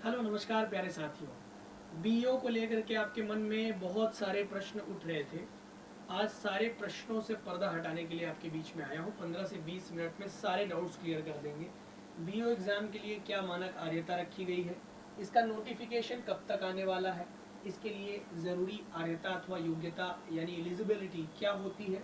Hello नमस्कार प्यारे साथियों। बीईओ को लेकर के आपके मन में बहुत सारे प्रश्न उठ रहे थे। आज सारे प्रश्नों से पर्दा हटाने के लिए आपके बीच में आया हूँ। 15 से 20 मिनट में सारे डाउट्स क्लियर कर देंगे। बीईओ एग्ज़ाम के लिए क्या मानक आर्यता रखी गई है, इसका नोटिफिकेशन कब तक आने वाला है, इसके लिए ज़रूरी आर्यता अथवा योग्यता यानी एलिजिबिलिटी क्या होती है,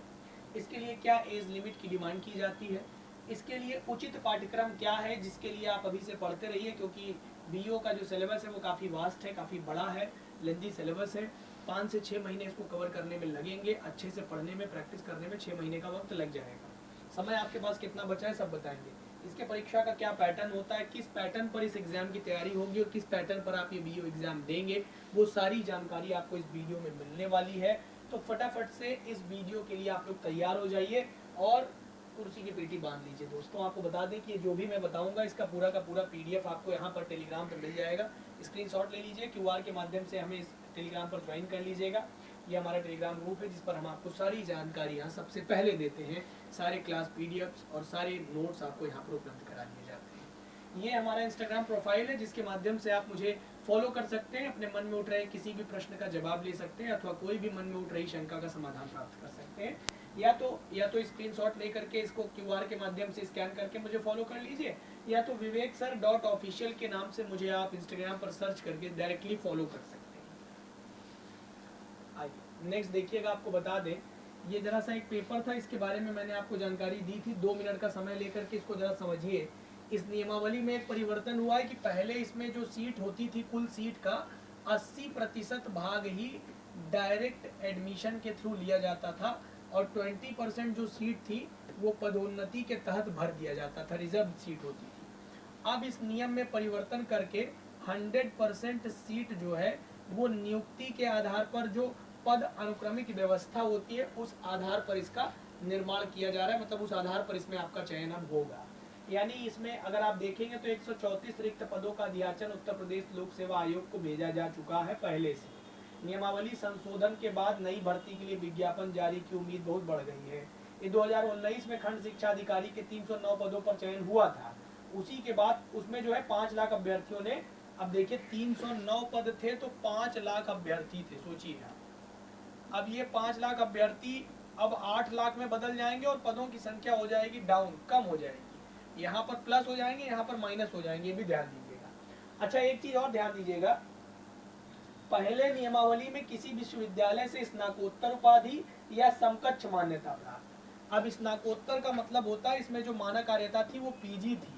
इसके लिए क्या एज लिमिट की डिमांड की जाती है, इसके लिए उचित पाठ्यक्रम क्या है जिसके लिए आप अभी से पढ़ते रहिए, क्योंकि बीईओ का जो सिलेबस है वो काफ़ी वास्ट है, काफ़ी बड़ा है, लेंथी सिलेबस है। 5 से 6 महीने इसको कवर करने में लगेंगे। अच्छे से पढ़ने में, प्रैक्टिस करने में 6 महीने का वक्त लग जाएगा। समय आपके पास कितना बचा है सब बताएंगे। इसके परीक्षा का क्या पैटर्न होता है, किस पैटर्न पर इस एग्जाम की तैयारी होगी और किस पैटर्न पर आप ये बीईओ एग्जाम देंगे, वो सारी जानकारी आपको इस वीडियो में मिलने वाली है। तो फटाफट से इस वीडियो के लिए आप लोग तैयार हो जाइए और कुर्सी की पेटी बांध लीजिए। दोस्तों आपको बता दें कि जो भी मैं बताऊंगा इसका पूरा का पूरा पीडीएफ आपको यहाँ पर टेलीग्राम पर मिल जाएगा। स्क्रीनशॉट ले लीजिए, क्यूआर के माध्यम से हमें इस टेलीग्राम पर ज्वाइन कर लीजिएगा। ये हमारा टेलीग्राम ग्रुप है जिस पर हम आपको सारी जानकारी यहाँ सबसे पहले देते हैं। सारे क्लास पीडीएफ्स और सारे नोट्स आपको यहाँ पर उपलब्ध करा दिए जाते हैं। ये हमारा इंस्टाग्राम प्रोफाइल है जिसके माध्यम से आप मुझे फॉलो कर सकते हैं। अपने मन में उठ रहे किसी भी प्रश्न का जवाब ले सकते हैं अथवा कोई भी मन में उठ रही शंका का समाधान प्राप्त कर सकते हैं। या तो स्क्रीनशॉट लेकर के इसको क्यूआर के माध्यम से स्कैन करके मुझे फॉलो कर लीजिए, या तो viveksir.official के नाम से मुझे आप इंस्टाग्राम पर सर्च करके डायरेक्टली फॉलो कर सकते हैं। आइए नेक्स्ट देखिएगा, आपको बता दें ये जरा सा एक पेपर था, इसके बारे में मैंने आपको जानकारी दी थी। 2 मिनट का समय लेकर के इसको जरा समझिए। इस नियमावली में एक परिवर्तन हुआ है कि पहले इसमें जो सीट होती थी, कुल सीट का 80% भाग ही डायरेक्ट एडमिशन के थ्रू लिया जाता था और 20% जो सीट थी वो पदोन्नति के तहत भर दिया जाता था, रिजर्व सीट होती थी। अब इस नियम में परिवर्तन करके 100% सीट जो है वो नियुक्ति के आधार पर जो पद अनुक्रमिक व्यवस्था होती है उस आधार पर इसका निर्माण किया जा रहा है। मतलब उस आधार पर इसमें आपका चयन अब होगा। यानी इसमें अगर आप देखेंगे तो 134 रिक्त पदों का अध्याचन उत्तर प्रदेश लोक सेवा आयोग को भेजा जा चुका है पहले से। नियमावली संशोधन के बाद नई भर्ती के लिए विज्ञापन जारी की उम्मीद बहुत बढ़ गई है। ये 2019 में खंड शिक्षा अधिकारी के 309 पदों पर चयन हुआ था। उसी के बाद उसमें जो है 5 लाख अभ्यर्थियों ने, अब देखिए 309 पद थे तो 5 लाख अभ्यर्थी थे, सोचिए आप। अब ये 5 लाख अभ्यर्थी अब 8 लाख में बदल जाएंगे और पदों की संख्या हो जाएगी डाउन, कम हो जाएगी। यहाँ पर प्लस हो जाएंगे, यहाँ पर माइनस हो जाएंगे, ये भी ध्यान दीजिएगा। अच्छा एक चीज और ध्यान दीजिएगा, पहले नियमावली में किसी विश्वविद्यालय से स्नातकोत्तर उपाधि या समकक्ष मान्यता प्राप्त। अब स्नातकोत्तर का मतलब होता है इसमें जो मानक आर्यता थी वो पीजी थी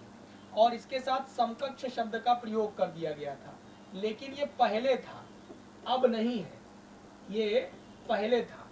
और इसके साथ समकक्ष शब्द का प्रयोग कर दिया गया था। लेकिन ये पहले था, अब नहीं है, ये पहले था।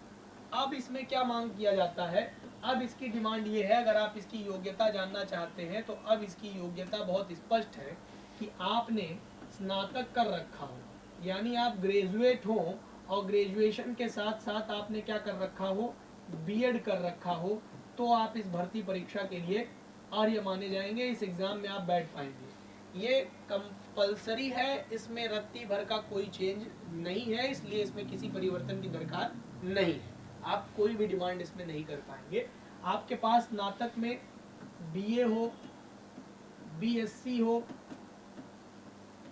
अब इसमें क्या मांग किया जाता है, अब इसकी डिमांड ये है, अगर आप इसकी योग्यता जानना चाहते हैं तो अब इसकी योग्यता बहुत स्पष्ट है कि आपने स्नातक कर रखा हो, यानी आप ग्रेजुएट हो और ग्रेजुएशन के साथ साथ आपने क्या कर रखा हो, बीएड कर रखा हो, तो आप इस भर्ती परीक्षा के लिए आर्य माने जाएंगे। इस एग्जाम में आप बैठ पाएंगे। ये कंपलसरी है, इसमें रत्ती भर का कोई चेंज नहीं है, इसलिए इसमें किसी परिवर्तन की दरकार नहीं है। आप कोई भी डिमांड इसमें नहीं कर पाएंगे। आपके पास स्नातक में बीए हो, बीएससी हो,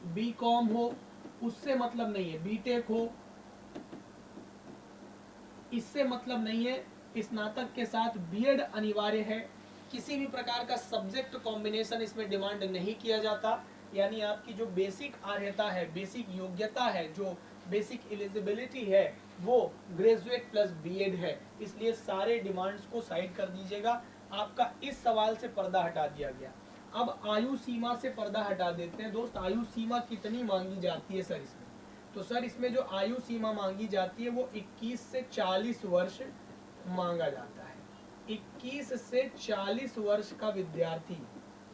बीकॉम हो, उससे मतलब नहीं है, बीटेक हो, इससे मतलब नहीं है। स्नातक के साथ बीएड अनिवार्य है। किसी भी प्रकार का सब्जेक्ट कॉम्बिनेशन इसमें डिमांड नहीं किया जाता। यानी आपकी जो बेसिक अर्हता है, बेसिक योग्यता है, जो बेसिक एलिजिबिलिटी है वो ग्रेजुएट प्लस बीएड है। इसलिए सारे डिमांड्स को साइड कर दीजिएगा। आपका इस सवाल से पर्दा हटा दिया गया। अब आयु सीमा से पर्दा हटा देते हैं। दोस्त आयु सीमा कितनी मांगी जाती है सर इसमें? तो सर इसमें जो आयु सीमा मांगी जाती है वो 21 से 40 वर्ष मांगा जाता है। 21 से 40 वर्ष का विद्यार्थी,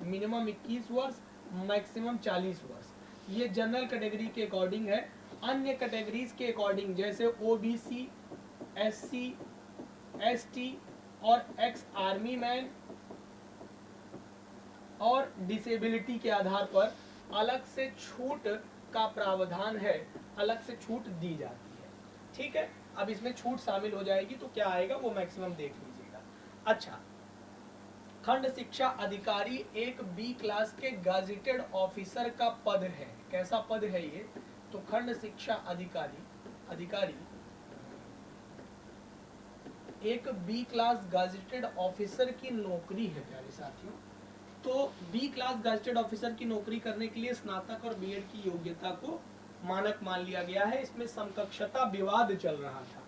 मिनिमम 21 वर्ष, मैक्सिमम 40 वर्ष। ये जनरल कैटेगरी के अकॉर्डिंग है। अन्य कैटेगरीज के अकॉर्डिंग जैसे ओबीसी, एससी, एसटी और एक्स आर्मी मैन और डिसेबिलिटी के आधार पर अलग से छूट का प्रावधान है, अलग से छूट दी जाती है। ठीक है, अब इसमें छूट शामिल हो जाएगी तो क्या आएगा वो मैक्सिमम देख लीजिएगा। अच्छा, खंड शिक्षा अधिकारी एक बी क्लास के गैजेटेड ऑफिसर का पद है। कैसा पद है ये? तो खंड शिक्षा अधिकारी एक बी क्लास गैजेटेड ऑफिसर की नौकरी है प्यारे साथियों। तो बी क्लास गैजेटेड ऑफिसर की नौकरी करने के लिए स्नातक और बीएड की योग्यता को मानक मान लिया गया है। इसमें समकक्षता विवाद चल रहा था।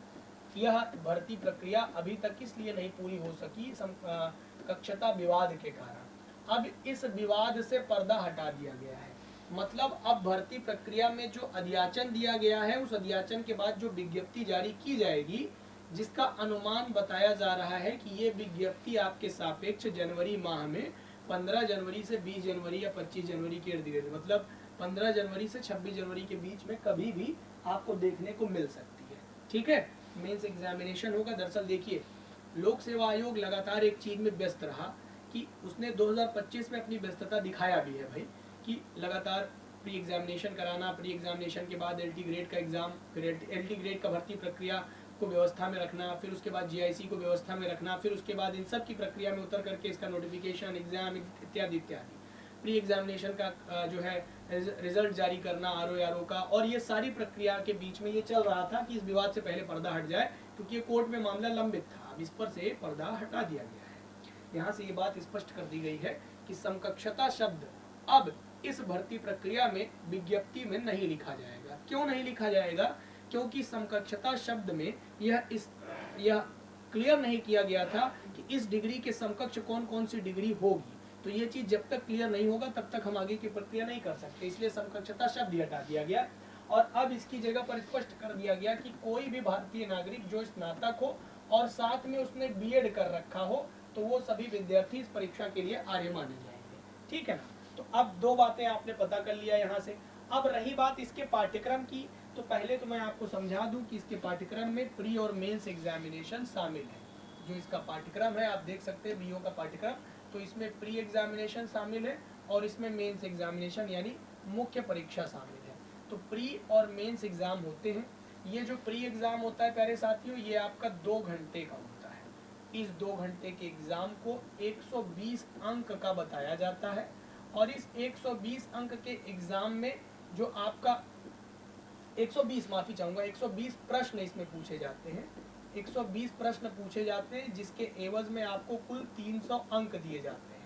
यह भर्ती प्रक्रिया अभी तक इसलिए नहीं पूरी हो सकी समकक्षता विवाद के कारण। अब इस विवाद से पर्दा हटा दिया गया है। मतलब अब भर्ती प्रक्रिया में जो अध्याचन दिया गया है, उस अध्याचन के बाद जो विज्ञप्ति जारी की जाएगी, जिसका अनुमान बताया जा रहा है कि ये विज्ञप्ति आपके सापेक्ष जनवरी माह में 15 जनवरी से 20 जनवरी या 25 जनवरी के इर्द गिर्द, मतलब 15 जनवरी से 26 जनवरी के बीच में कभी भी आपको देखने को मिल सकती है। ठीक है, मेंस एग्जामिनेशन होगा। दरअसल देखिए, लोक सेवा आयोग लगातार एक चीज में व्यस्त रहा कि उसने 2025 में अपनी व्यस्तता दिखाया भी है भाई, कि लगातार प्री एग्जामिनेशन कराना, प्री एग्जामिनेशन के बाद एलटी ग्रेड का एग्जाम, फिर एलटी ग्रेड का भर्ती प्रक्रिया को व्यवस्था में रखना, फिर उसके बाद जीआईसी को व्यवस्था में रखना, फिर उसके बाद इन सब की प्रक्रिया में उतर करके इसका नोटिफिकेशन, एग्जाम इत्यादि इत्यादि, प्री एग्जामिनेशन का जो है रिजल्ट जारी करना आरओ का, और ये सारी प्रक्रिया के बीच में ये चल रहा था कि इस विवाद से पहले पर्दा हट जाए, क्योंकि ये कोर्ट में मामला लंबित था। अब इस पर से पर्दा हटा दिया गया है। यहाँ से ये बात स्पष्ट कर दी गई है कि समकक्षता शब्द अब इस भर्ती प्रक्रिया में विज्ञप्ति में नहीं लिखा जाएगा। क्यों नहीं लिखा जाएगा? क्योंकि समकक्षता शब्द में यह क्लियर नहीं किया गया था कि इस डिग्री के समकक्ष कौन कौन सी डिग्री होगी। तो ये चीज जब तक क्लियर नहीं होगा तब तक हम आगे की प्रक्रिया नहीं कर सकते, इसलिए समकक्षता शब्द हटा दिया गया। और अब इसकी जगह पर स्पष्ट कर दिया गया कि कोई भी भारतीय नागरिक जो स्नातक हो और साथ में उसने बीएड कर रखा हो, तो वो सभी विद्यार्थी इस परीक्षा के लिए आर्य माने जाएंगे। ठीक है ना? तो अब दो बातें आपने पता कर लिया यहाँ से। अब रही बात इसके पाठ्यक्रम की, तो पहले तो मैं आपको समझा दूं कि इसके पाठ्यक्रम में प्री और मेंस एग्जामिनेशन शामिल है। जो इसका पाठ्यक्रम है आप देख सकते हैं बीओ का पाठ्यक्रम, तो इसमें प्री एग्जामिनेशन शामिल है और इसमें मेंस एग्जामिनेशन यानी मुख्य परीक्षा शामिल है। तो प्री और मेंस एग्जाम होते हैं। ये जो प्री एग्जाम होता है प्यारे साथियों, ये आपका 2 घंटे का होता है। इस 2 घंटे के एग्जाम को 120 अंक का बताया जाता है, और इस 120 अंक के एग्जाम में जो आपका 120 प्रश्न इसमें पूछे जाते हैं। 120 प्रश्न पूछे जाते हैं, जिसके एवज में आपको कुल 300 अंक दिए जाते हैं।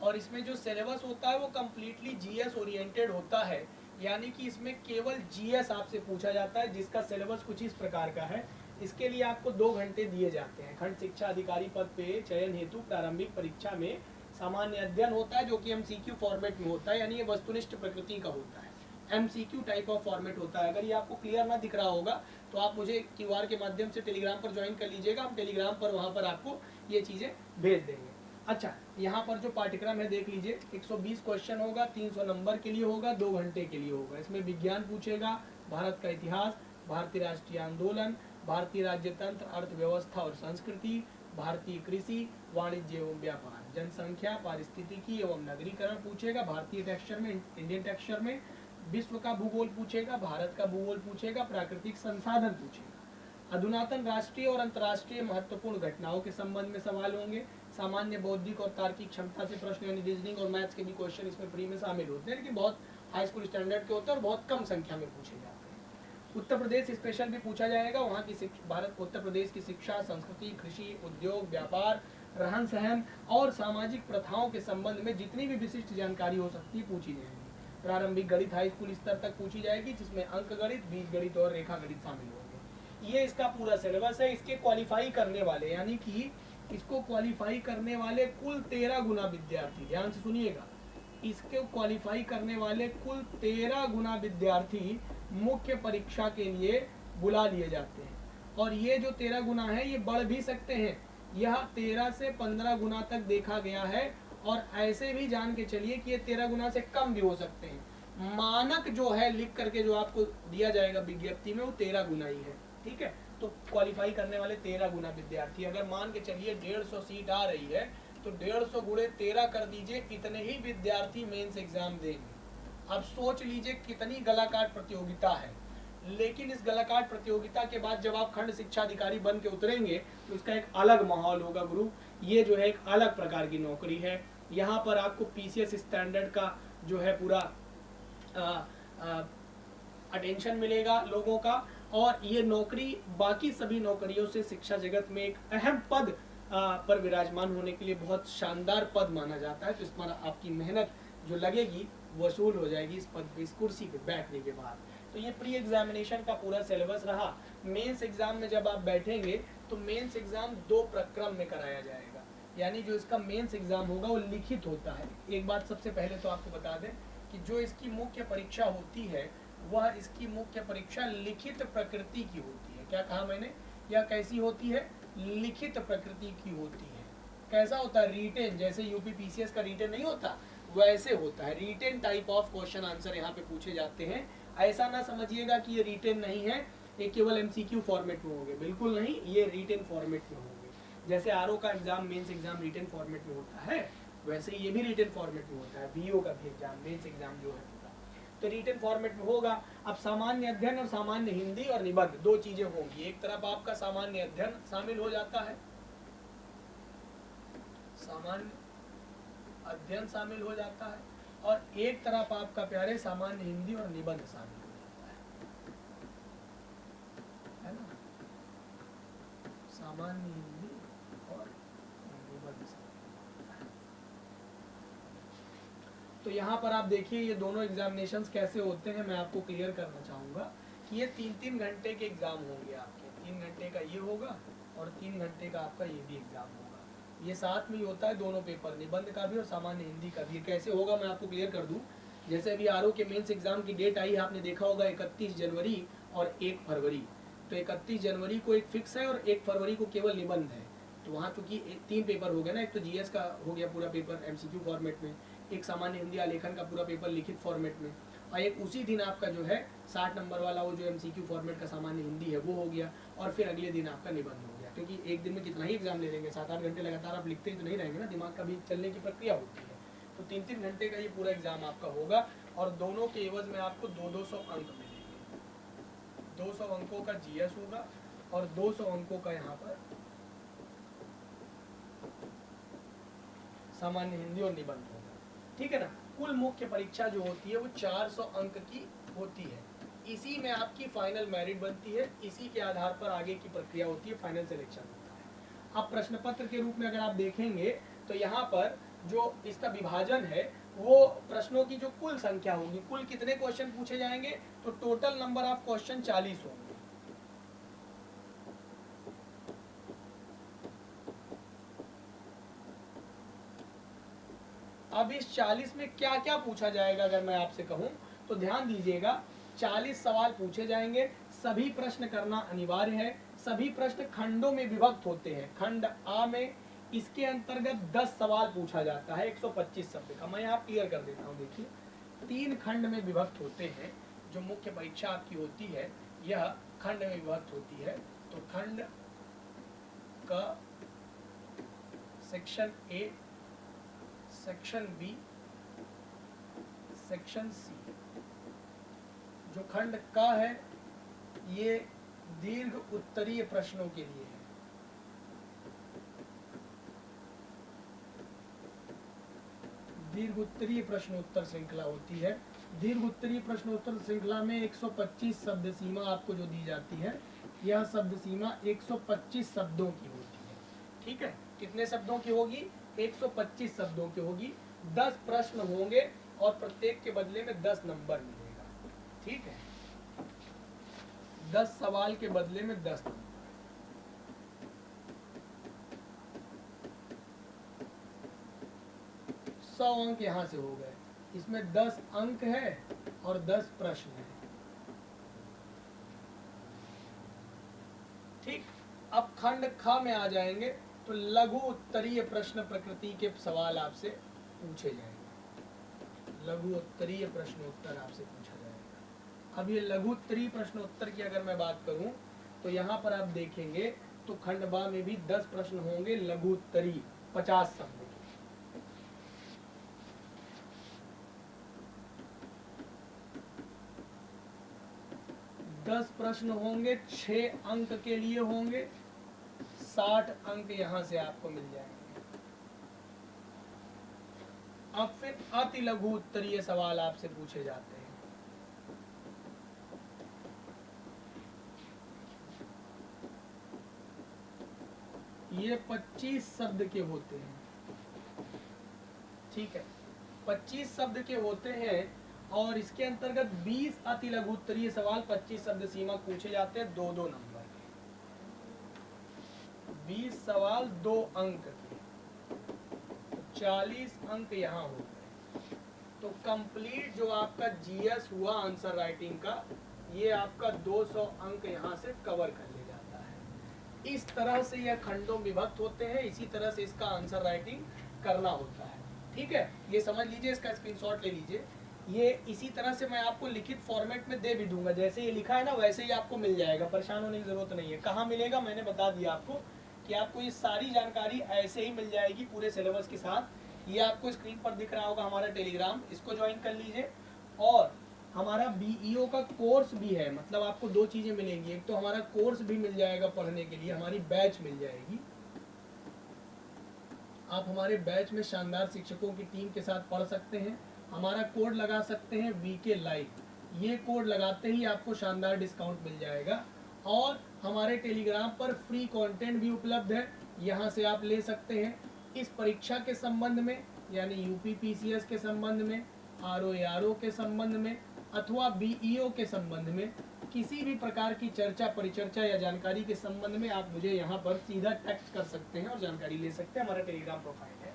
और इसमें जो सिलेबस होता है वो कम्प्लीटली जीएस ओरिएंटेड होता है, यानी कि इसमें केवल जीएस आपसे पूछा जाता है, जिसका सिलेबस कुछ इस प्रकार का है। इसके लिए आपको 2 घंटे दिए जाते हैं। खंड शिक्षा अधिकारी पद पे चयन हेतु प्रारंभिक परीक्षा में सामान्य अध्ययन होता है, जो कि एमसीक्यू फॉर्मेट में होता है, यानी ये वस्तुनिष्ठ प्रकृति का होता है। एमसीक्यू टाइप ऑफ फॉर्मेट होता है। अगर ये आपको क्लियर ना दिख रहा होगा तो आप मुझे क्यूआर के माध्यम से टेलीग्राम पर ज्वाइन कर लीजिएगा। हम टेलीग्राम पर वहाँ पर आपको ये चीज़ें भेज देंगे। अच्छा, यहाँ पर जो पाठ्यक्रम है देख लीजिए, 120 क्वेश्चन होगा, 300 नंबर के लिए होगा, 2 घंटे के लिए होगा। इसमें विज्ञान पूछेगा, भारत का इतिहास, भारतीय राष्ट्रीय आंदोलन, भारतीय राज्यतंत्र, अर्थव्यवस्था और संस्कृति, भारतीय कृषि, वाणिज्य एवं व्यापार, जनसंख्या, पारिस्थितिकी एवं नगरीकरण पूछेगा भारतीय टेक्सचर में, इंडियन टेक्सचर में, विश्व का भूगोल पूछेगा, भारत का भूगोल पूछेगा, प्राकृतिक संसाधन पूछेगा, अधुनातन राष्ट्रीय और अंतर्राष्ट्रीय महत्वपूर्ण घटनाओं के संबंध में सवाल होंगे, सामान्य बौद्धिक और तार्किक क्षमता से प्रश्न यानी रीजनिंग और मैथ्स के भी क्वेश्चन इसमें प्री में शामिल होते हैं, लेकिन बहुत हाई स्कूल स्टैंडर्ड के होते हैं और बहुत कम संख्या में पूछे जाते हैं। उत्तर प्रदेश स्पेशल भी पूछा जाएगा, वहाँ की भारत उत्तर प्रदेश की शिक्षा, संस्कृति, कृषि, उद्योग, व्यापार, रहन सहन और सामाजिक प्रथाओं के संबंध में जितनी भी विशिष्ट जानकारी हो सकती है पूछी जाएगी। प्रारंभिक गणित हाई स्कूल स्तर तक पूछी जाएगी, जिसमें अंक गणित, बीज गणित और रेखा गणित शामिल होंगे। ये इसका पूरा सिलेबस है। इसके क्वालिफाई करने वाले, यानी कि इसको क्वालिफाई करने वाले कुल 13 गुना विद्यार्थी, ध्यान से सुनिएगा, इसके क्वालिफाई करने वाले कुल 13 गुना विद्यार्थी मुख्य परीक्षा के लिए बुला लिए जाते हैं। और ये जो 13 गुना है ये बढ़ भी सकते हैं, यह 13 से 15 गुना तक देखा गया है, और ऐसे भी जान के चलिए कि ये 13 गुना से कम भी हो सकते हैं। मानक जो है लिख करके जो आपको दिया जाएगा विज्ञप्ति में, वो 13 गुना ही है। ठीक है, तो क्वालिफाई करने वाले 13 गुना विद्यार्थी, अगर मान के चलिए 150 सीट आ रही है तो 150 गुणे 13 कर दीजिए, इतने ही विद्यार्थी मेंस एग्जाम देंगे। अब सोच लीजिए कितनी गलाकाट प्रतियोगिता है। लेकिन इस गलाकाट प्रतियोगिता के बाद जब आप खंड शिक्षा अधिकारी बन के उतरेंगे तो उसका एक अलग माहौल होगा गुरु, ये जो है एक अलग प्रकार की नौकरी है। यहाँ पर आपको पीसीएस स्टैंडर्ड का जो है पूरा अटेंशन मिलेगा लोगों का, और ये नौकरी बाकी सभी नौकरियों से शिक्षा जगत में एक अहम पद पर विराजमान होने के लिए बहुत शानदार पद माना जाता है। तो इस पर आपकी मेहनत जो लगेगी वसूल हो जाएगी इस पद पे, इस कुर्सी पे बैठने के बाद। तो ये प्री एग्जामिनेशन का पूरा सिलेबस रहा। मेंस एग्जाम में जब आप बैठेंगे तो मेंस एग्जाम 2 प्रक्रम में कराया जाएगा, यानी जो इसका मेंस एग्जाम होगा वो लिखित होता है। एक बात सबसे पहले तो आपको बता दें कि जो इसकी मुख्य परीक्षा होती है वह इसकी मुख्य परीक्षा लिखित प्रकृति की होती है। क्या कहा मैंने? यह कैसी होती है? लिखित प्रकृति की होती है। कैसा होता है? रिटेन, जैसे यूपी पीसीएस का रिटेन नहीं होता वैसे होता है। Written type of question answer यहाँ पे पूछे जाते हैं। ऐसा ना समझिएगा कि ये रिटेन नहीं है, ये केवल एमसीक्यू फॉर्मेट में होंगे, बिल्कुल नहीं, ये रिटेन फॉर्मेट में होंगे। जैसे आरओ का exam mains exam written format में होता है, वैसे ये भी रिटेन फॉर्मेट में होता है। बीओ का भी एग्जाम मेंस एग्जाम जो है तो रिटेन फॉर्मेट में होगा। अब सामान्य अध्ययन और सामान्य हिंदी और निबंध 2 चीजें होंगी। एक तरफ आपका सामान्य अध्ययन शामिल हो जाता है, सामान्य अध्ययन शामिल हो जाता है, और एक तरफ आपका प्यारे सामान्य हिंदी और निबंध शामिल हो जाता है ना? सामान्य हिंदी और निबंध शामिल होता है। तो यहाँ पर आप देखिए ये दोनों एग्जामिनेशंस कैसे होते हैं, मैं आपको क्लियर करना चाहूँगा कि ये 3-3 घंटे के एग्जाम होंगे आपके। 3 घंटे का ये होगा और 3 घंटे का आपका ये भी एग्जाम होगा। ये साथ में ही होता है दोनों पेपर, निबंध का भी और सामान्य हिंदी का भी। ये कैसे होगा मैं आपको क्लियर कर दूँ। जैसे अभी आरओ के मेंस एग्जाम की डेट आई है, आपने देखा होगा 31 जनवरी और 1 फरवरी। तो 31 जनवरी को एक फिक्स है और 1 फरवरी को केवल निबंध है। तो वहाँ चूंकि 3 पेपर हो गए ना, एक तो जीएस का हो गया पूरा पेपर एमसीक्यू फॉर्मेट में, एक सामान्य हिंदी आलेखन का पूरा पेपर लिखित फॉर्मेट में, और एक उसी दिन आपका जो है 60 नंबर वाला वो जो एमसीक्यू फॉर्मेट का सामान्य हिंदी है वो हो गया, और फिर अगले दिन आपका निबंध हो गया। क्योंकि एक दिन में कितना ही एग्जाम ले लेंगे, 7-8 घंटे लगातार आप लिखते ही तो नहीं रहेंगे ना, दिमाग का भी चलने की प्रक्रिया होती है। तो 3-3 घंटे का ये पूरा एग्जाम आपका होगा, और दोनों के एवज में आपको 200 अंक मिलेंगे। 200 अंकों का जीएस होगा और 200 अंकों का यहाँ पर सामान्य हिंदी और निबंध होगा। ठीक है ना? कुल मुख्य परीक्षा जो होती है वो 400 अंक की होती है। इसी में आपकी फाइनल मेरिट बनती है, इसी के आधार पर आगे की प्रक्रिया होती है, फाइनल सिलेक्शन होता है। अब प्रश्न पत्र के रूप में अगर आप देखेंगे तो यहाँ पर जो इसका विभाजन है वो प्रश्नों की जो कुल संख्या होगी, कुल कितने क्वेश्चन पूछे जाएंगे, तो टोटल नंबर ऑफ क्वेश्चन 40 होंगे। अब इस 40 में क्या क्या पूछा जाएगा अगर मैं आपसे कहूं तो ध्यान दीजिएगा। 40 सवाल पूछे जाएंगे, सभी प्रश्न करना अनिवार्य है। सभी प्रश्न खंडों में विभक्त होते हैं। खंड आ में इसके अंतर्गत 10 सवाल पूछा जाता है 125 शब्द का। मैं यहाँ क्लियर कर देता हूँ। देखिए 3 खंड में विभक्त होते हैं। जो मुख्य परीक्षा आपकी होती है यह खंड में विभक्त होती है। तो खंड का section A, section B, section C. जो खंड का है ये दीर्घ उत्तरीय प्रश्नों के लिए है। दीर्घ उत्तरीय प्रश्नोत्तर श्रृंखला होती है। दीर्घ उत्तरीय प्रश्नोत्तर श्रृंखला में 125 शब्द सीमा आपको जो दी जाती है, यह शब्द सीमा 125 शब्दों की होती है। ठीक है, कितने शब्दों की होगी? 125 शब्दों की होगी। 10 प्रश्न होंगे और प्रत्येक के बदले में 10 नंबर मिलेगा। ठीक है, 10 सवाल के बदले में 10 नंबर। 100 अंक यहाँ से हो गए। इसमें 10 अंक है और 10 प्रश्न है। ठीक, अब खंड ख में आ जाएंगे तो लघु उत्तरीय प्रश्न प्रकृति के सवाल आपसे पूछे जाएंगे। लघु उत्तरीय प्रश्नोत्तर आपसे पूछा जाएगा। अब ये लघु उत्तरीय प्रश्नोत्तर की अगर मैं बात करूं तो यहाँ पर आप देखेंगे तो खंड बा में भी 10 प्रश्न होंगे लघु उत्तरीय 50 शब्दों के। 10 प्रश्न होंगे, 6 अंक के लिए होंगे, 60 अंक यहाँ से आपको मिल जाएंगे। अब फिर अति लघु उत्तरीय सवाल आपसे पूछे जाते हैं। ये 25 शब्द के होते हैं, ठीक है, 25 शब्द के होते हैं और इसके अंतर्गत 20 अति लघु उत्तरीय सवाल 25 शब्द सीमा पूछे जाते हैं, 2-2 नंबर के, 20 सवाल 2 अंक के, 40 अंक यहाँ हो गए। तो कंप्लीट जो आपका जीएस हुआ आंसर राइटिंग का, ये आपका 200 अंक यहाँ से कवर कर ले जाता है। इस तरह से यह खंडों विभक्त होते हैं, इसी तरह से इसका आंसर राइटिंग करना होता है, ठीक है। ये समझ लीजिए, इसका स्क्रीनशॉट ले लीजिए। ये इसी तरह से मैं आपको लिखित फॉर्मेट में दे भी दूंगा, जैसे ये लिखा है ना वैसे ही आपको मिल जाएगा, परेशान होने की जरूरत नहीं है। कहाँ मिलेगा मैंने बता दिया आपको कि आपको ये सारी जानकारी ऐसे ही मिल जाएगी पूरे सिलेबस के साथ। ये आपको स्क्रीन पर दिख रहा होगा हमारा टेलीग्राम, इसको ज्वाइन कर लीजिए। और हमारा बीईओ का कोर्स भी है, मतलब आपको 2 चीजें मिलेंगी, एक तो हमारा कोर्स भी मिल जाएगा पढ़ने के लिए, हमारी बैच मिल जाएगी, आप हमारे बैच में शानदार शिक्षकों की टीम के साथ पढ़ सकते हैं। हमारा कोड लगा सकते हैं वीके लाइव, ये कोड लगाते ही आपको शानदार डिस्काउंट मिल जाएगा। और हमारे टेलीग्राम पर फ्री कंटेंट भी उपलब्ध है, यहाँ से आप ले सकते हैं। इस परीक्षा के संबंध में यानी यूपीपीसीएस के संबंध में, आरओ के संबंध में अथवा बीईओ के संबंध में किसी भी प्रकार की चर्चा परिचर्चा या जानकारी के संबंध में आप मुझे यहाँ पर सीधा टेक्स्ट कर सकते हैं और जानकारी ले सकते हैं। हमारा टेलीग्राम प्रोफाइल है,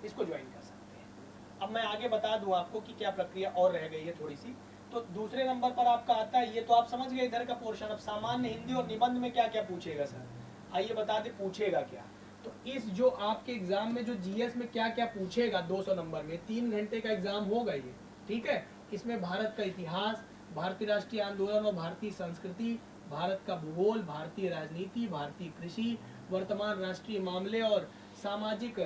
इसको ज्वाइन कर सकते हैं। अब मैं आगे बता दूं आपको कि क्या प्रक्रिया और रह गई है थोड़ी सी। तो दूसरे नंबर पर आपका आता है, ये तो आप समझ गए इधर का पोर्शन। अब सामान्य हिंदी और निबंध में क्या क्या पूछेगा सर, आइए बता दे पूछेगा क्या। तो इस जो आपके एग्जाम में जो जीएस में क्या क्या पूछेगा 200 नंबर में, 3 घंटे का एग्जाम होगा ये, ठीक है। इसमें भारत का इतिहास, भारतीय राष्ट्रीय आंदोलन और भारतीय संस्कृति, भारत का भूगोल, भारतीय राजनीति, भारतीय कृषि, वर्तमान राष्ट्रीय मामले और सामाजिक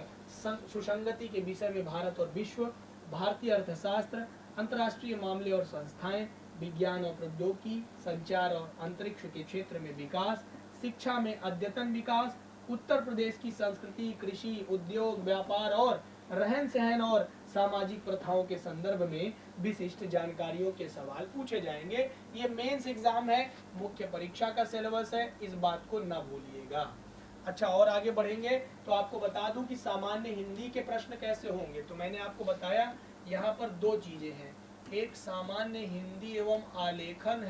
सुसंगति के विषय में भारत और विश्व, भारतीय अर्थशास्त्र, अंतर्राष्ट्रीय मामले और संस्थाएं, विज्ञान और प्रौद्योगिकी, संचार और अंतरिक्ष के क्षेत्र में विकास, शिक्षा में अद्यतन विकास, उत्तर प्रदेश की संस्कृति, कृषि, उद्योग, व्यापार और रहन सहन और सामाजिक प्रथाओं के संदर्भ में विशिष्ट जानकारियों के सवाल पूछे जाएंगे। ये मेंस एग्जाम है, मुख्य परीक्षा का सिलेबस है, इस बात को न भूलिएगा। अच्छा, और आगे बढ़ेंगे तो आपको बता दूं कि सामान्य हिंदी के प्रश्न कैसे होंगे। तो मैंने आपको बताया यहाँ पर 2 चीजें हैं, एक सामान्य हिंदी एवं आलेखन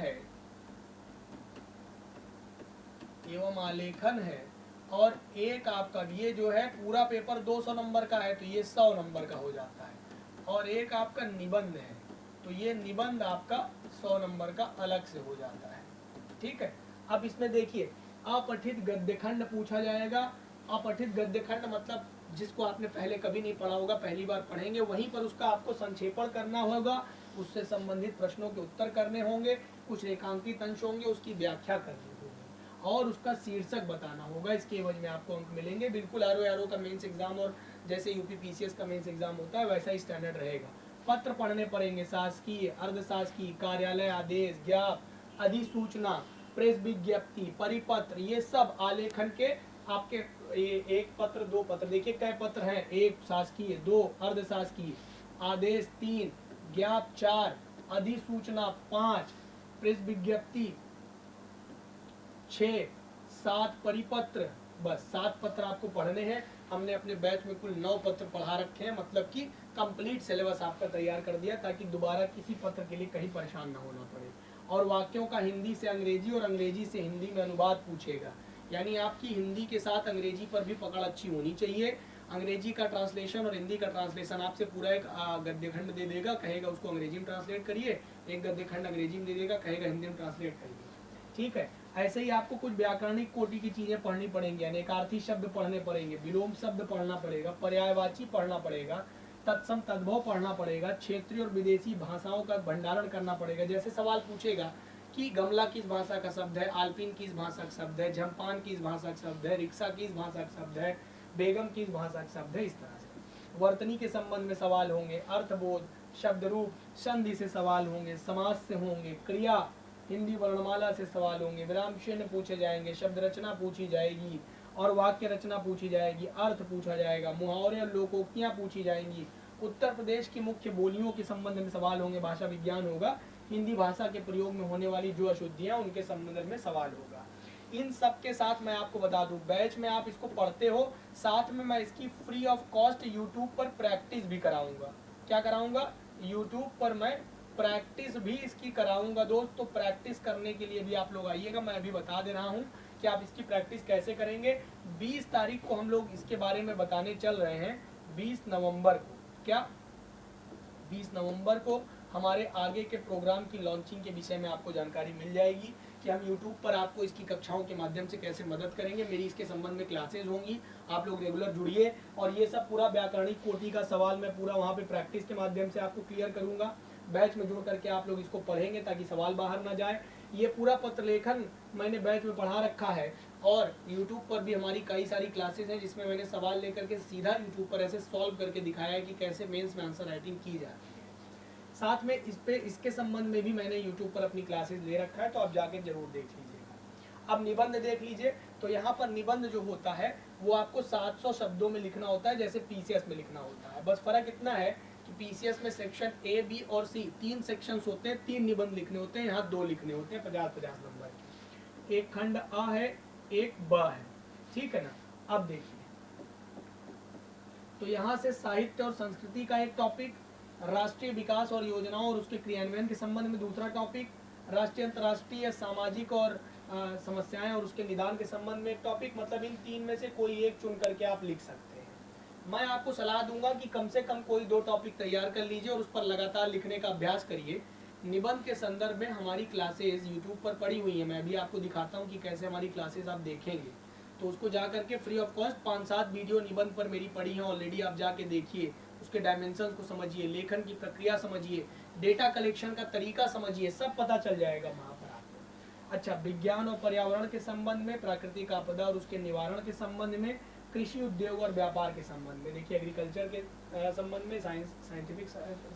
है और एक आपका ये जो है पूरा पेपर 200 नंबर का है तो ये 100 नंबर का हो जाता है, और एक आपका निबंध है तो ये निबंध आपका 100 नंबर का अलग से हो जाता है, ठीक है। अब इसमें देखिए अपठित गद्यखंड पूछा जाएगा। अपठित गद्यखंड मतलब जिसको आपने पहले कभी नहीं पढ़ा होगा, पहली बार पढ़ेंगे, वहीं पर उसका आपको संक्षेपण करना होगा, उससे संबंधित प्रश्नों के उत्तर करने होंगे, कुछ रेखांकित अंश होंगे, उसकी व्याख्या करनी होगी और उसका शीर्षक बताना होगा। इसके एवज में आपको अंक मिलेंगे। बिल्कुल आरओ का मेंस एग्जाम और जैसे यूपीपीसीएस का मेंस एग्जाम होता है वैसा ही स्टैंडर्ड रहेगा। पत्र पढ़ने पड़ेंगे, शासकीय, अर्धशासकीय, कार्यालय आदेश, ज्ञापन, अधिसूचना, प्रेस विज्ञप्ति, परिपत्र, ये सब आलेखन के आपके एक पत्र 2 पत्र, देखिए कई पत्र हैं, 1 शासकीय, 2 अर्धशासकीय, आदेश 3, ज्ञापन 4, अधिसूचना 5, प्रेस विज्ञप्ति 6, 7 परिपत्र, बस 7 पत्र आपको पढ़ने हैं। हमने अपने बैच में कुल 9 पत्र पढ़ा रखे हैं, मतलब कि कंप्लीट सिलेबस आपका तैयार कर दिया ताकि दोबारा किसी पत्र के लिए कहीं परेशान ना होना पड़े। और वाक्यों का हिंदी से अंग्रेजी और अंग्रेजी से हिंदी में अनुवाद पूछेगा, यानी आपकी हिंदी के साथ अंग्रेजी पर भी पकड़ अच्छी होनी चाहिए। अंग्रेजी का ट्रांसलेशन और हिंदी का ट्रांसलेशन आपसे पूरा एक गद्यखंड दे देगा, कहेगा उसको अंग्रेजी में ट्रांसलेट करिए, एक गद्यखंड अंग्रेजी में दे देगा, कहेगा हिंदी में ट्रांसलेट करिए, ठीक है। ऐसे ही आपको कुछ व्याकरणिक कोटि की चीजें पढ़नी पड़ेंगी, अनेकार्थी शब्द पढ़ने पड़ेंगे, विलोम शब्द पढ़ना पड़ेगा, पर्यायवाची पढ़ना पड़ेगा, तत्सम तद्भव पढ़ना पड़ेगा, क्षेत्रीय और विदेशी भाषाओं का भंडारण करना पड़ेगा। जैसे सवाल पूछेगा कि गमला किस भाषा का शब्द है, आल्पिन किस भाषा का शब्द है, झम्पान किस भाषा का शब्द है, रिक्शा किस भाषा का शब्द है, बेगम किस भाषा का शब्द है, इस तरह से। वर्तनी के संबंध में सवाल होंगे, अर्थबोध, शब्द रूप, संधि से सवाल होंगे, समास से होंगे, क्रिया, हिंदी वर्णमाला से सवाल होंगे, विराम चिन्ह पूछे जाएंगे, शब्द रचना पूछी जाएगी और वाक्य रचना पूछी जाएगी, अर्थ पूछा जाएगा, मुहावरे और लोकोक्तियां पूछी जाएंगी, उत्तर प्रदेश की मुख्य बोलियों के संबंध में सवाल होंगे, भाषा विज्ञान होगा, हिंदी भाषा के प्रयोग में होने वाली जो अशुद्धियां उनके संबंध में सवाल होगा। इन सब के साथ मैं आपको बता दूं, बैच में आप इसको पढ़ते हो, साथ में मैं इसकी फ्री ऑफ कॉस्ट यूट्यूब पर प्रैक्टिस भी कराऊंगा। क्या कराऊंगा? यूट्यूब पर मैं प्रैक्टिस भी इसकी कराऊंगा दोस्त। तो प्रैक्टिस करने के लिए भी आप लोग आइएगा। मैं अभी बता दे रहा हूँ कि आप इसकी प्रैक्टिस कैसे करेंगे। 20 तारीख को हम लोग इसके बारे में बताने चल रहे हैं, 20 नवंबर को। क्या 20 नवंबर को हमारे आगे के प्रोग्राम की लॉन्चिंग के विषय में आपको जानकारी मिल जाएगी कि हम YouTube पर आपको इसकी कक्षाओं के माध्यम से कैसे मदद करेंगे। मेरी इसके संबंध में क्लासेज होंगी, आप लोग रेगुलर जुड़िए। और ये सब पूरा व्याकरणिक कोटि का सवाल मैं पूरा वहाँ पे प्रैक्टिस के माध्यम से आपको क्लियर करूँगा। बैच में जुड़ करके आप लोग इसको पढ़ेंगे ताकि सवाल बाहर ना जाए। ये पूरा पत्र लेखन मैंने बैच में पढ़ा रखा है, और YouTube पर भी हमारी कई सारी क्लासेस हैं जिसमें मैंने सवाल लेकर के सीधा YouTube पर ऐसे सॉल्व करके दिखाया है कि कैसे मेंस में आंसर राइटिंग की जाती है। साथ में इसके संबंध में भी मैंने YouTube पर अपनी क्लासेस ले रखा है, तो आप जाके जरूर देख लीजिएगा। अब निबंध देख लीजिए। तो यहाँ पर निबंध जो होता है वो आपको 700 शब्दों में लिखना होता है, जैसे PCS में लिखना होता है। बस फर्क इतना है कि PCS में सेक्शन A, B और C 3 सेक्शंस होते हैं, 3 निबंध लिखने होते हैं, यहाँ 2 लिखने होते हैं 50-50 नंबर के। एक खंड अ है, एक ब है, ठीक है ना। अब देखिए, तो यहाँ से साहित्य और संस्कृति का एक टॉपिक, राष्ट्रीय विकास और योजनाओं और उसके क्रियान्वयन के संबंध में दूसरा टॉपिक, राष्ट्रीय अंतर्राष्ट्रीय सामाजिक और समस्याएं और उसके निदान के संबंध में एक टॉपिक। मतलब इन 3 में से कोई एक चुन करके आप लिख सकते हैं। मैं आपको सलाह दूंगा कि कम से कम कोई 2 टॉपिक तैयार कर लीजिए और उस पर लगातार लिखने का अभ्यास करिए। निबंध के संदर्भ में हमारी क्लासेज यूट्यूब पर पड़ी हुई है, मैं भी आपको दिखाता हूँ कि कैसे हमारी क्लासेज आप देखेंगे। तो उसको जा करके फ्री ऑफ कॉस्ट 5-7 वीडियो निबंध पर मेरी पड़ी हैं ऑलरेडी, आप जाके देखिए, उसके डायमेंशंस को समझिए, लेखन की प्रक्रिया समझिए, डेटा कलेक्शन का तरीका समझिए, सब पता चल जाएगा वहाँ पर आपको। अच्छा, विज्ञान और पर्यावरण के संबंध में, प्राकृतिक आपदा और उसके निवारण के संबंध में, कृषि उद्योग और व्यापार के संबंध में, देखिए एग्रीकल्चर के संबंध में साइंटिफिक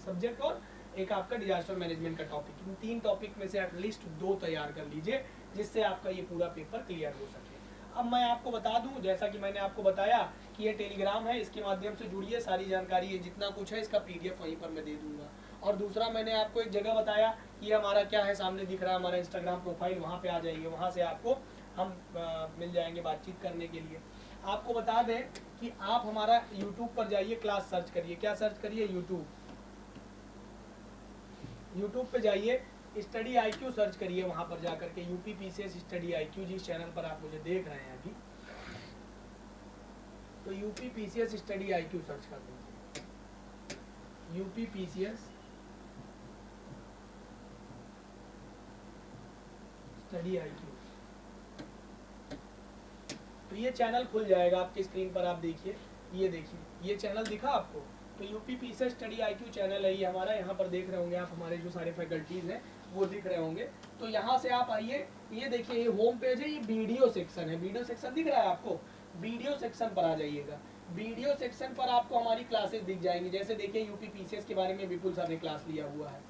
सब्जेक्ट, और एक आपका डिजास्टर मैनेजमेंट का टॉपिक। इन 3 टॉपिक में से एटलीस्ट 2 तैयार कर लीजिए, जिससे आपका ये पूरा पेपर क्लियर हो सके। अब मैं आपको बता दूं, जैसा कि मैंने आपको बताया कि ये टेलीग्राम है, इसके माध्यम से जुड़िए। सारी जानकारी है, जितना कुछ है इसका PDF वहीं पर मैं दे दूंगा। और दूसरा, मैंने आपको एक जगह बताया, ये हमारा क्या है, सामने दिख रहा है हमारा इंस्टाग्राम प्रोफाइल, वहाँ पे आ जाइए, वहाँ से आपको हम मिल जाएंगे बातचीत करने के लिए। आपको बता दें कि आप हमारा यूट्यूब पर जाइए, क्लास सर्च करिए। क्या सर्च करिए? यूट्यूब पे जाइए, स्टडी IQ सर्च करिए, वहां पर जाकर के UP PCS स्टडी IQ, जिस चैनल पर आप मुझे देख रहे हैं अभी, तो UP PCS study IQ search कर दीजिए। UP PCS स्टडी IQ, तो ये चैनल खुल जाएगा आपकी स्क्रीन पर। आप देखिए, ये देखिए, ये चैनल दिखा आपको? तो UP PCS study IQ channel है ये हमारा। यहाँ पर देख रहे होंगे आप, हमारे जो सारे फैकल्टीज हैं वो दिख रहे होंगे। तो यहाँ से आप आइए, ये देखिए, ये होम पेज है, ये वीडियो सेक्शन है। वीडियो सेक्शन दिख रहा है आपको? वीडियो सेक्शन पर आ जाइएगा। वीडियो सेक्शन पर आपको हमारी क्लासेस दिख जाएंगी। जैसे देखिए, UP PCS के बारे में विपुल सर ने क्लास लिया हुआ है।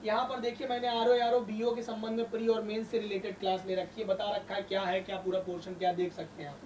यहाँ पर देखिए, मैंने RO BO के संबंध में प्री और मेंस से रिलेटेड क्लास ले रखी है, बता रखा है क्या है, क्या पूरा पोर्शन क्या, देख सकते हैं आप।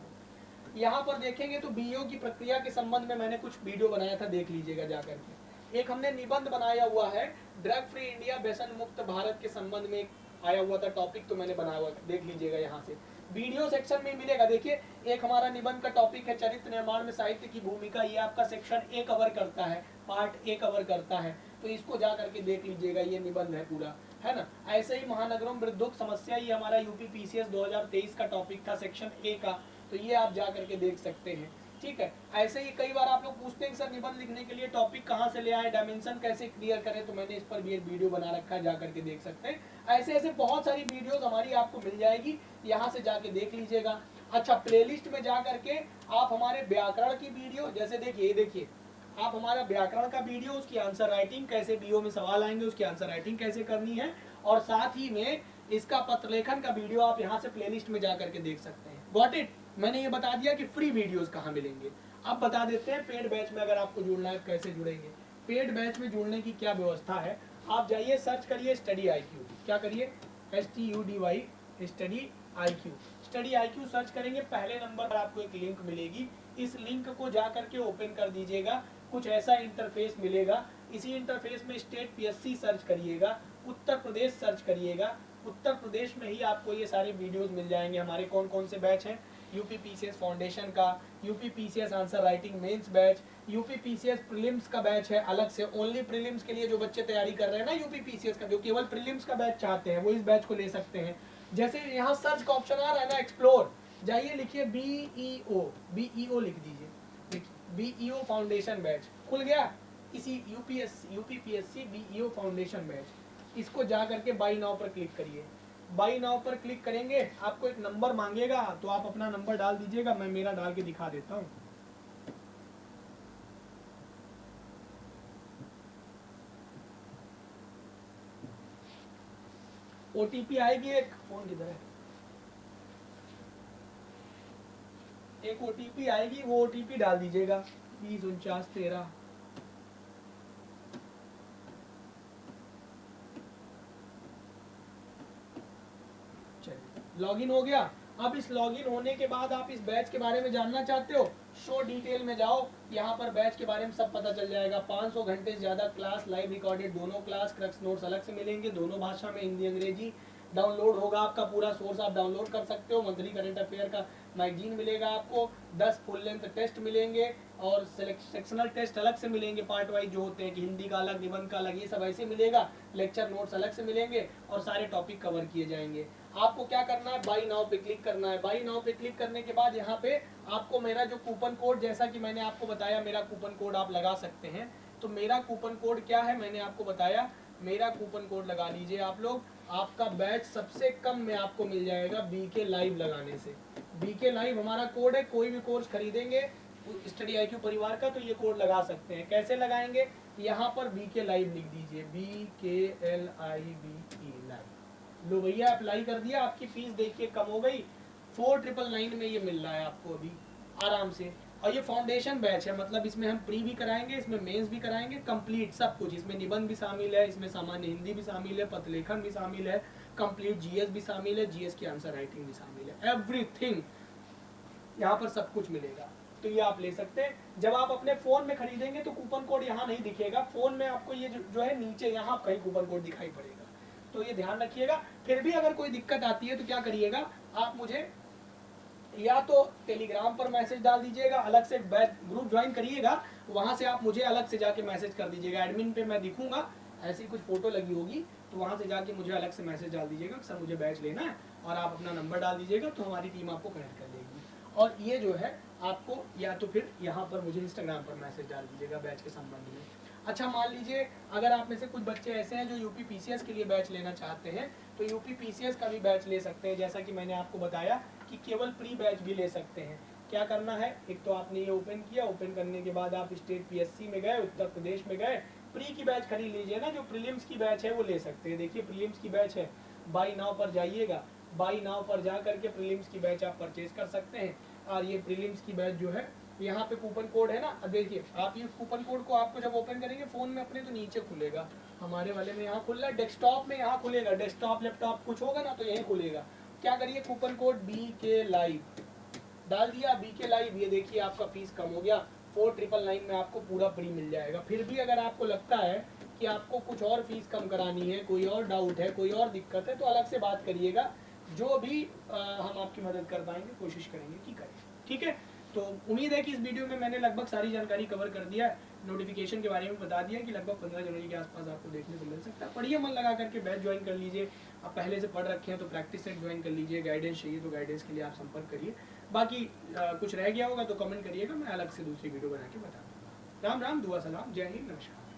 यहाँ पर देखेंगे तो BO की प्रक्रिया के संबंध में मैंने कुछ वीडियो बनाया था, देख लीजिएगा जाकर के। एक हमने निबंध बनाया हुआ है, ड्रग फ्री इंडिया, व्यसन मुक्त भारत के संबंध में आया हुआ था टॉपिक, तो मैंने बनाया हुआ, देख लीजिएगा। यहाँ से वीडियो सेक्शन में मिलेगा। देखिए, एक हमारा निबंध का टॉपिक है चरित्र निर्माण में साहित्य की भूमिका, ये आपका सेक्शन A कवर करता है, पार्ट A कवर करता है, तो इसको जा करके देख लीजिएगा, ये निबंध है पूरा, है ना। ऐसे ही महानगरों में वृद्धों की समस्या, ये हमारा UP PCS 2023 का टॉपिक था, सेक्शन A का, तो ये आप जा करके देख सकते हैं, ठीक है। ऐसे ही कई बार आप लोग पूछते हैं कि सर निबंध लिखने के लिए टॉपिक कहाँ से ले आए, डायमेंशन कैसे क्लियर करें, तो मैंने इस पर भी एक वीडियो बना रखा है, जा करके देख सकते हैं। ऐसे ऐसे बहुत सारी वीडियोस हमारी आपको मिल जाएगी, यहाँ से जाके देख लीजिएगा। अच्छा, प्लेलिस्ट में जा करके आप हमारे व्याकरण की वीडियो, जैसे देखिए आप हमारा व्याकरण का वीडियो, उसकी आंसर राइटिंग, कैसे BO में सवाल आएंगे उसकी आंसर राइटिंग कैसे करनी है, और साथ ही में इसका पत्र लेखन का वीडियो आप यहाँ से प्लेलिस्ट में जा करके देख सकते हैं। Got it? मैंने ये बता दिया कि फ्री वीडियोस कहाँ मिलेंगे। अब बता देते हैं पेड बैच में अगर आपको जुड़ना है कैसे जुड़ेंगे। पेड बैच में जुड़ने की क्या व्यवस्था है, आप जाइए, सर्च करिए स्टडी IQ। क्या करिए? STUDY study IQ। Study IQ search करेंगे, पहले नंबर पर आपको एक लिंक मिलेगी, इस लिंक को जा करके ओपन कर दीजिएगा। कुछ ऐसा इंटरफेस मिलेगा। इसी इंटरफेस में स्टेट पीएससी सर्च करिएगा, उत्तर प्रदेश सर्च करिएगा, उत्तर प्रदेश में ही आपको ये सारे वीडियोस मिल जाएंगे। हमारे कौन कौन से बैच हैं, यूपी पीसीएस फाउंडेशन का, UP PCS answer writing mains batch, UP PCS prelims का बैच है अलग से, ओनली प्रीलिम्स के लिए जो बच्चे तैयारी कर रहे हैं ना यूपी पीसीएस का, जो केवल प्रीलिम्स का बैच चाहते हैं वो इस बैच को ले सकते हैं। जैसे यहाँ सर्च का ऑप्शन आ रहा है ना, एक्सप्लोर, जाइए लिखिए बीईओ लिख दीजिए, बीईओ फाउंडेशन बैच खुल गया। इसी UP PSC BEO foundation batch, इसको जा करके बाई नाउ पर क्लिक करिए। बाई नाउ पर क्लिक करेंगे, आपको एक नंबर मांगेगा, तो आप अपना नंबर डाल दीजिएगा। मैं मेरा डाल के दिखा देता हूँ। ओटीपी आएगी एक, फोन किधर है, एक ओटीपी आएगी, वो ओटीपी डाल दीजिएगा 204913। लॉगिन हो गया। अब इस लॉगिन होने के बाद आप इस बैच के बारे में जानना चाहते हो, शो डिटेल में जाओ, यहाँ पर बैच के बारे में सब पता चल जाएगा। 500 घंटे से ज्यादा क्लास, लाइव रिकॉर्डेड दोनों क्लास, क्रक्स नोट्स अलग से मिलेंगे दोनों भाषा में, हिंदी अंग्रेजी। डाउनलोड होगा आपका पूरा सोर्स, आप डाउनलोड कर सकते हो। मंथली करंट अफेयर का मैगजीन मिलेगा आपको, 10 फुल लेंथ टेस्ट मिलेंगे और सेक्शनल टेस्ट अलग से मिलेंगे, पार्ट वाइज जो होते हैं कि हिंदी का अलग, निबंध का अलग, ये सब ऐसे मिलेगा। लेक्चर नोट्स अलग से मिलेंगे और सारे टॉपिक कवर किए जाएंगे। आपको क्या करना है, बाई नाउ पे क्लिक करना है। बाई नाउ पे क्लिक करने के बाद यहाँ पे आपको मेरा जो कूपन कोड, जैसा कि मैंने आपको बताया मेरा कूपन कोड आप लगा सकते हैं। तो मेरा कूपन कोड क्या है, मैंने आपको बताया, मेरा कूपन कोड लगा लीजिए आप लोग। आपका बैच सबसे कम में आपको मिल जाएगा बीके लाइव लगाने से। बीके लाइव हमारा कोड है, कोई भी कोर्स खरीदेंगे स्टडी आईक्यू परिवार का तो ये कोड लगा सकते हैं। कैसे लगाएंगे, यहाँ पर बीके लाइव लिख दीजिए, BKLIVE लाइव। लो भैया अप्लाई कर दिया, आपकी फीस देखिए कम हो गई, 4999 में ये मिल रहा है आपको अभी आराम से। और ये फाउंडेशन बैच है, मतलब इसमें हम प्री भी कराएंगे, इसमें मेंस भी कराएंगे, कंप्लीट सब कुछ। इसमें निबंध भी शामिल है, इसमें सामान्य हिंदी भी शामिल है, पत्रलेखन भी शामिल है, कंप्लीट जीएस भी शामिल है, जीएस की आंसर राइटिंग भी शामिल है, एवरीथिंग यहाँ पर सब कुछ मिलेगा। तो ये आप ले सकते हैं। जब आप अपने फोन में खरीदेंगे तो कूपन कोड यहाँ नहीं दिखेगा, फोन में आपको ये जो है नीचे यहाँ कहीं कूपन कोड दिखाई पड़ेगा, तो ये ध्यान रखिएगा। फिर भी अगर कोई दिक्कत आती है तो क्या करिएगा, आप मुझे या तो टेलीग्राम पर मैसेज डाल दीजिएगा, अलग से बैच ग्रुप ज्वाइन करिएगा, वहां से आप मुझे अलग से जाके मैसेज कर दीजिएगा। एडमिन पे मैं दिखूंगा, ऐसी कुछ फोटो लगी होगी, तो वहां से जाके मुझे अलग से मैसेज डाल दीजिएगा सर मुझे बैच लेना है, और आप अपना नंबर डाल दीजिएगा तो हमारी टीम आपको कनेक्ट कर लेगी। और ये जो है आपको या तो फिर यहाँ पर मुझे इंस्टाग्राम पर मैसेज डाल दीजिएगा बैच के संबंध में। अच्छा मान लीजिए अगर आप में से कुछ बच्चे ऐसे हैं जो यूपी पीसीएस के लिए बैच लेना चाहते हैं, तो यूपी पीसीएस का भी बैच ले सकते हैं। जैसा कि मैंने आपको बताया कि केवल प्री बैच भी ले सकते हैं। क्या करना है, एक तो आपने ये ओपन किया, ओपन करने के बाद आप स्टेट पीएससी में गए, उत्तर प्रदेश में गए, प्री की बैच खरीद लीजिए ना, जो प्रीलिम्स की बैच है वो ले सकते हैं। देखिए प्रीलिम्स की बैच है, बाई नाउ पर जाइएगा, बाई नाउ पर जा करके प्रीलिम्स की बैच आप परचेज कर सकते हैं। और ये प्रीलिम्स की बैच जो है, यहाँ पे कूपन कोड है ना, देखिए आप ये कूपन कोड को आपको जब ओपन करेंगे फोन में अपने तो नीचे खुलेगा, हमारे वाले में यहाँ खुल रहा है, डेस्कटॉप में यहाँ खुलेगा, डेस्कटॉप लैपटॉप कुछ होगा ना तो यही खुलेगा। क्या करिए, कूपन कोड BK लाइव डाल दिया, BK लाइव, ये देखिए आपका फीस कम हो गया, 4999 में आपको पूरा प्री मिल जाएगा। फिर भी अगर आपको लगता है कि आपको कुछ और फीस कम करानी है, कोई और डाउट है, कोई और दिक्कत है, तो अलग से बात करिएगा, जो भी हम आपकी मदद कर पाएंगे कोशिश करेंगे कि करें, ठीक है। तो उम्मीद है कि इस वीडियो में मैंने लगभग सारी जानकारी कवर कर दिया है, नोटिफिकेशन के बारे में बता दिया कि लगभग 15 जनवरी के आसपास आपको देखने को मिल सकता है। पढ़िए, मन लगा करके बैच ज्वाइन कर लीजिए, आप पहले से पढ़ रखे हैं तो प्रैक्टिस सेट ज्वाइन कर लीजिए, गाइडेंस चाहिए तो गाइडेंस के लिए आप संपर्क करिए। बाकी कुछ रह गया होगा तो कमेंट करिएगा, मैं अलग से दूसरी वीडियो बना के बता दूँगा। राम राम, दुआ सलाम, जय हिंद, नमस्कार।